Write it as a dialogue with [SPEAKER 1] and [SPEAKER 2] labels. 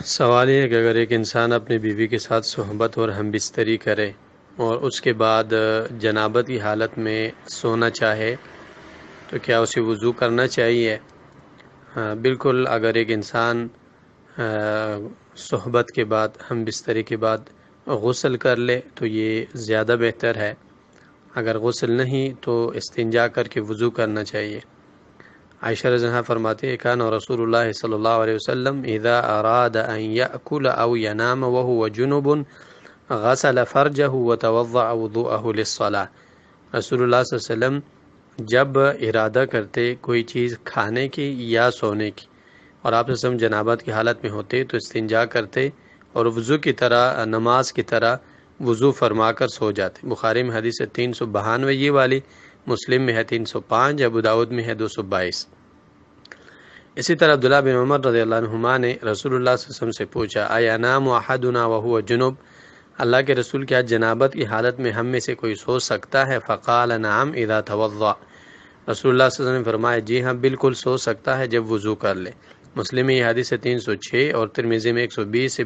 [SPEAKER 1] سوال یہ ہے کہ اگر ایک انسان اپنی بیوی کے ساتھ صحبت اور ہم بستری کرے اور اس کے بعد جنابت کی حالت میں سونا چاہے تو کیا اسے وضو کرنا چاہیے؟ بالکل، اگر ایک انسان صحبت کے بعد ہم بستری کے بعد غسل کر لے تو یہ زیادہ بہتر ہے۔ اگر غسل نہیں تو استنجا کر کے وضو کرنا چاہیے۔ عائشہ رضی اللہ عنہا فرماتے ہیں کان رسول اللہ صلی اللہ علیہ وسلم اذا اراد ان یأکل او ینام وهو جنب غسل فرجه وتوضأ وضوءه للصلاة۔ رسول اللہ صلی اللہ علیہ وسلم جب ارادہ کرتے کوئی چیز کھانے کی یا سونے کی اور آپ صلی اللہ علیہ وسلم جنابت کی حالت میں ہوتے تو استنجا کرتے اور وضو کی طرح نماز کی طرح وضو فرما کر سو جاتے۔ بخاری میں حدیث 392 یہ والی، مسلم میں ہے 305، ابو داؤد میں ہے 222۔ اسی طرح عبداللہ بن عمر رضی اللہ عنہما نے رسول اللہ صلی اللہ علیہ وسلم سے پوچھا اَيَنَامُ أَحَدُنَا وَهُوَ جُنُبٌ، اللہ کے رسول کیا جنابت کی حالت میں ہم میں سے کوئی سو سکتا ہے؟ فقال نعم اذا توضأ، رسول اللہ صلی اللہ علیہ وسلم نے فرمایا جی ہاں بالکل سو سکتا ہے جب وضو کر لے۔ مسلم میں یہ حدیث 306 اور ترمذی میں 120 سے